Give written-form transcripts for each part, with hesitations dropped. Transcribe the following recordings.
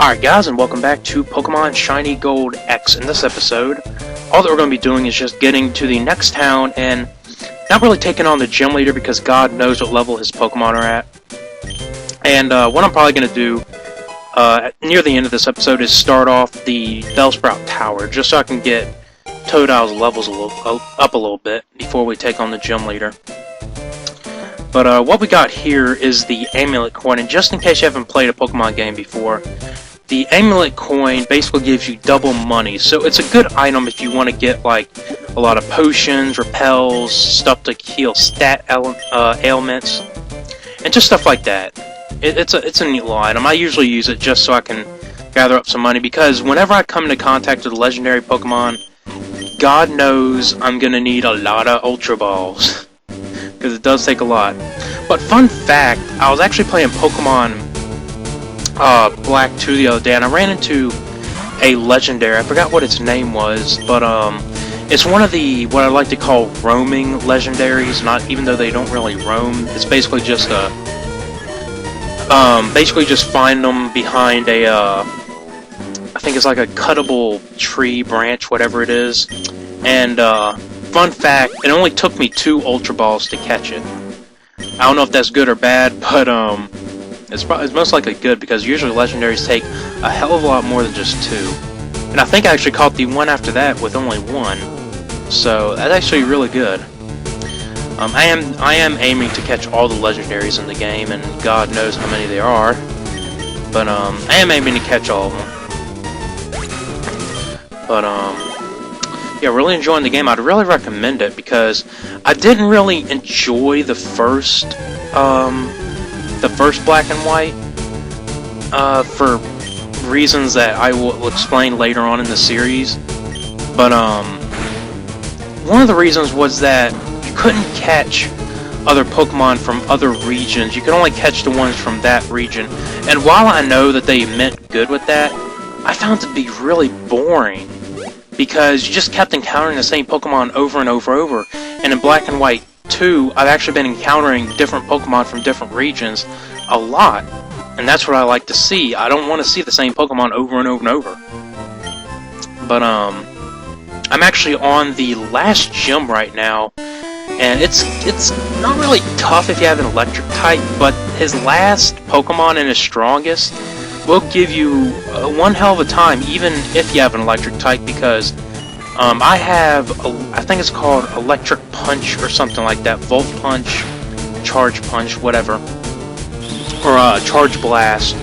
Alright guys, and welcome back to Pokemon Shiny Gold X. In this episode, all that we're going to be doing is just getting to the next town and not really taking on the gym leader because God knows what level his Pokemon are at. And what I'm probably going to do near the end of this episode is start off the Bellsprout Tower, just so I can get Totodile's levels up a little bit before we take on the gym leader. But what we got here is the Amulet Coin, and just in case you haven't played a Pokemon game before, the Amulet Coin basically gives you double money, so it's a good item if you want to get like a lot of potions, repels, stuff to heal stat ailments, and just stuff like that. It's a neat little item. I usually use it just so I can gather up some money, because whenever I come into contact with a legendary Pokemon, God knows I'm gonna need a lot of Ultra Balls, because it does take a lot. But fun fact, I was actually playing Pokemon Black 2 the other day, and I ran into a legendary. I forgot what its name was, but it's one of the what I like to call roaming legendaries. Not even though they don't really roam. It's basically just a just find them behind a I think it's like a cuttable tree branch, whatever it is. And fun fact, it only took me 2 Ultra Balls to catch it. I don't know if that's good or bad, but it's most likely good, because usually legendaries take a hell of a lot more than just 2. And I think I actually caught the one after that with only 1. So that's actually really good. I am aiming to catch all the legendaries in the game, and God knows how many there are. But I am aiming to catch all of them. But yeah, really enjoying the game. I'd really recommend it, because I didn't really enjoy the first Black and White, for reasons that I will explain later on in the series. But one of the reasons was that you couldn't catch other Pokemon from other regions. You could only catch the ones from that region. And while I know that they meant good with that, I found it to be really boring, because you just kept encountering the same Pokemon over and over. And in Black and White 2, I've actually been encountering different Pokemon from different regions a lot. And that's what I like to see. I don't want to see the same Pokemon over and over. But I'm actually on the last gym right now, and it's not really tough if you have an electric type, but his last Pokemon and his strongest will give you one hell of a time, even if you have an electric type, because I have, I think it's called Electric Punch or something like that, Volt Punch, Charge Punch, whatever, or Charge Blast.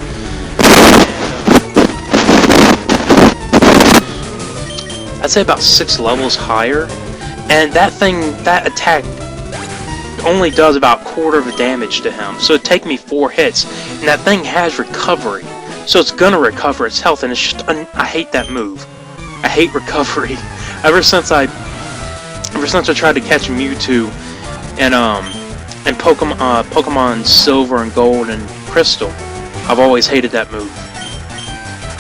I'd say about 6 levels higher, and that attack only does about quarter of the damage to him, so it'd take me 4 hits, and that thing has recovery. So it's gonna recover its health, and it's just I hate that move. I hate recovery. Ever since I tried to catch Mewtwo and Pokemon Silver and Gold and Crystal, I've always hated that move.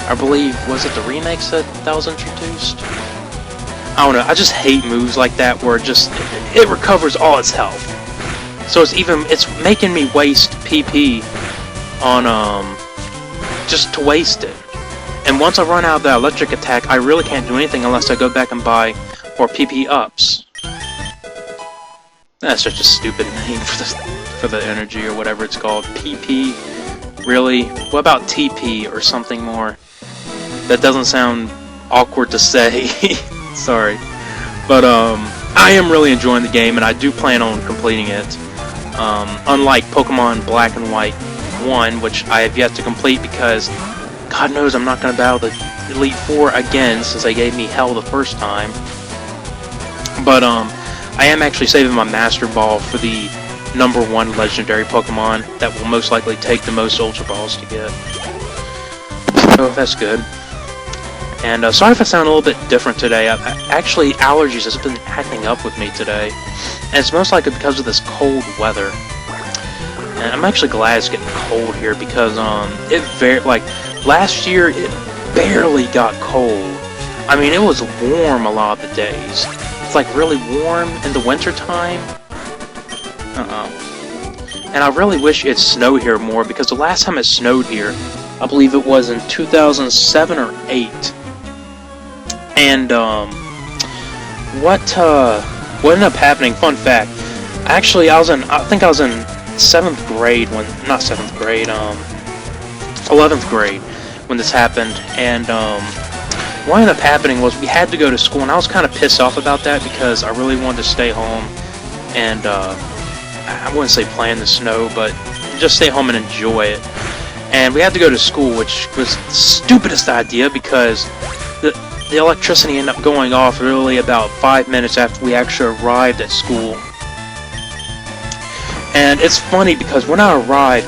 I believe, was it the remakes that was introduced? I don't know. I just hate moves like that where it recovers all its health. So it's making me waste PP on just to waste it. And once I run out of that electric attack, I really can't do anything unless I go back and buy more PP ups. That's such a stupid name for the energy or whatever it's called. PP? Really? What about TP or something more? That doesn't sound awkward to say. Sorry. But I am really enjoying the game, and I do plan on completing it. Unlike Pokemon Black and White 1, which I have yet to complete, because God knows I'm not going to battle the Elite Four again, since they gave me hell the first time. But I am actually saving my Master Ball for the #1 legendary Pokemon that will most likely take the most Ultra Balls to get. So that's good. And sorry if I sound a little bit different today. Actually, allergies has been acting up with me today, and it's most likely because of this cold weather. And I'm actually glad it's getting cold here, because last year it barely got cold. I mean, it was warm a lot of the days. It's like really warm in the winter time. And I really wish it snowed here more, because the last time it snowed here, I believe it was in 2007 or 8. And what ended up happening? Fun fact. Actually, I think I was in 7th grade when, not 7th grade, 11th grade when this happened. And what ended up happening was we had to go to school, and I was kind of pissed off about that because I really wanted to stay home and I wouldn't say play in the snow, but just stay home and enjoy it. And we had to go to school, which was the stupidest idea because the electricity ended up going off really about 5 minutes after we actually arrived at school. And it's funny because when I arrived,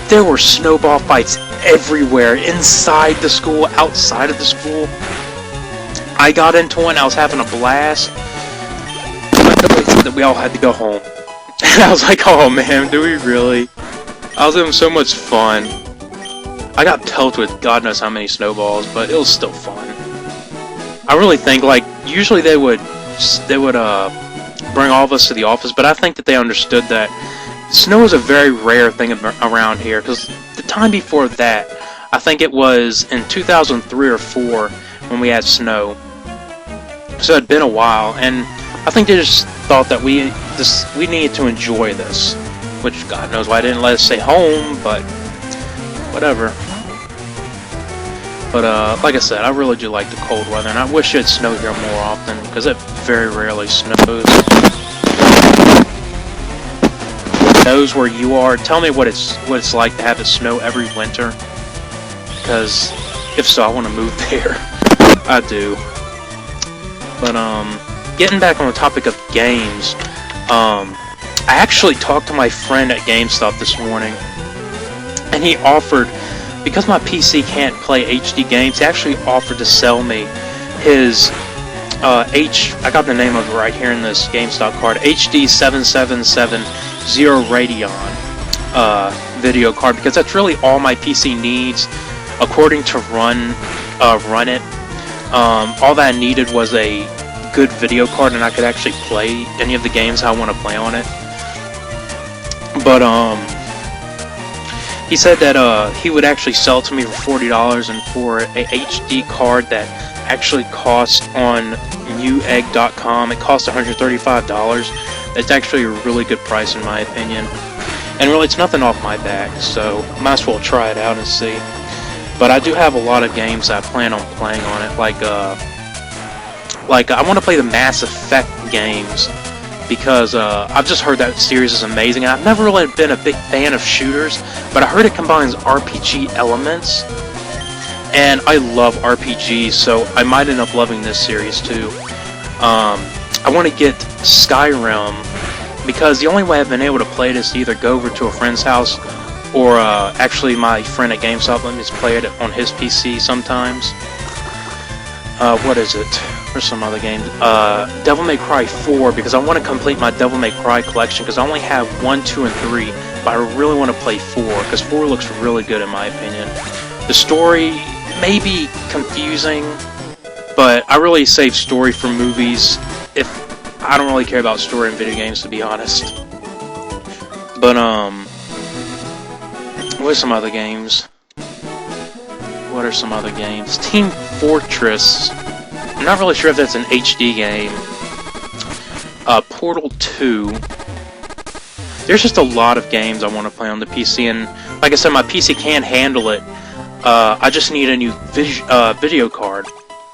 there were snowball fights everywhere, inside the school, outside of the school. I got into one, I was having a blast. Nobody said that we all had to go home. And I was like, oh man, do we really? I was having so much fun. I got pelted with God knows how many snowballs, but it was still fun. I really think, like, usually they would bring all of us to the office, but I think that they understood that snow is a very rare thing around here, because the time before that, I think it was in 2003 or 4 when we had snow. So it had been a while, and I think they just thought that we needed to enjoy this, which God knows why they didn't let us stay home, but whatever. But like I said, I really do like the cold weather, and I wish it snowed here more often, because it very rarely snows. Knows where you are. Tell me what it's like to have it snow every winter, because if so, I want to move there. I do. But getting back on the topic of games, I actually talked to my friend at GameStop this morning, and he offered, because my PC can't play HD games, he actually offered to sell me his I got the name of it right here in this GameStop card, HD 7770 Radeon video card, because that's really all my PC needs, according to run it. All that I needed was a good video card, and I could actually play any of the games I want to play on it. But he said that he would actually sell it to me for $40, and for a HD card that actually costs on Newegg.com, it costs $135. It's actually a really good price in my opinion. And really, it's nothing off my back, so might as well try it out and see. But I do have a lot of games I plan on playing on it, like I want to play the Mass Effect games, because I've just heard that series is amazing. I've never really been a big fan of shooters, but I heard it combines RPG elements, and I love RPGs, so I might end up loving this series too. I want to get Skyrim, because the only way I've been able to play it is to either go over to a friend's house, or actually my friend at GameStop let me just play it on his PC sometimes. What is it? There's some other games. Devil May Cry 4, because I want to complete my Devil May Cry collection, because I only have 1, 2, and 3, but I really want to play 4, because 4 looks really good in my opinion. The story may be confusing, but I really save story for movies. If I don't really care about story in video games, to be honest. But what are some other games? What are some other games? Team Fortress. I'm not really sure if that's an HD game. Portal 2. There's just a lot of games I want to play on the PC, and like I said, my PC can't handle it. I just need a new video card.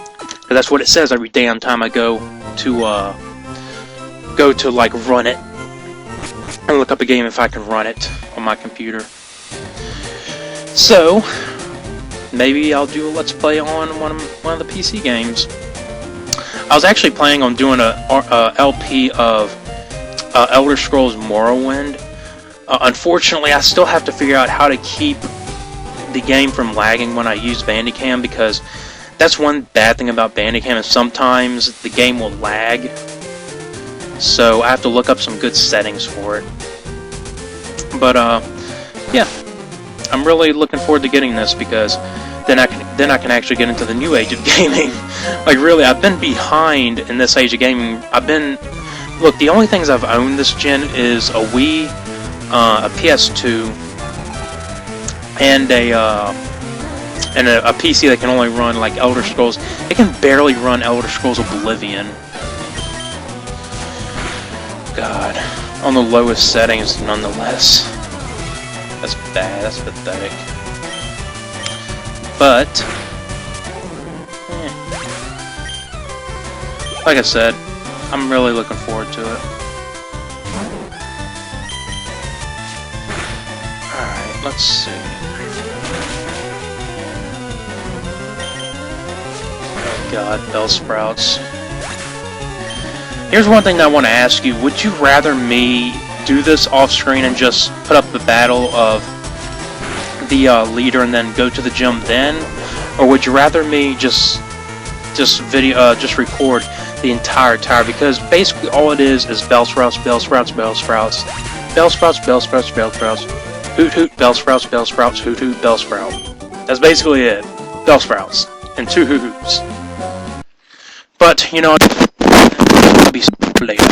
Because that's what it says every damn time I go to like run it. And look up a game if I can run it on my computer. So maybe I'll do a Let's Play on one of the PC games. I was actually planning on doing a LP of Elder Scrolls Morrowind. Unfortunately, I still have to figure out how to keep the game from lagging when I use Bandicam, because that's one bad thing about Bandicam, is sometimes the game will lag. So I have to look up some good settings for it. But yeah, I'm really looking forward to getting this, because then I can actually get into the new age of gaming. Like really, I've been behind in this age of gaming. Look, the only things I've owned this gen is a Wii, a PS2, and a and a PC that can only run like Elder Scrolls, it can barely run Elder Scrolls Oblivion. God, on the lowest settings, nonetheless. That's bad. That's pathetic. But like I said, I'm really looking forward to it. Alright, let's see. Oh god, bell sprouts. Here's one thing that I want to ask you. Would you rather me do this off screen and just put up the battle of the leader and then go to the gym then? Or would you rather me just record the entire tower? Because basically all it is bell sprouts, bell sprouts, bell sprouts, bell sprouts, bell sprouts, bell sprouts, hoot hoot, bell sprouts, hoot hoot, bell sprout. That's basically it. Bell sprouts and 2 hoot hoots. But you know, I'll be later.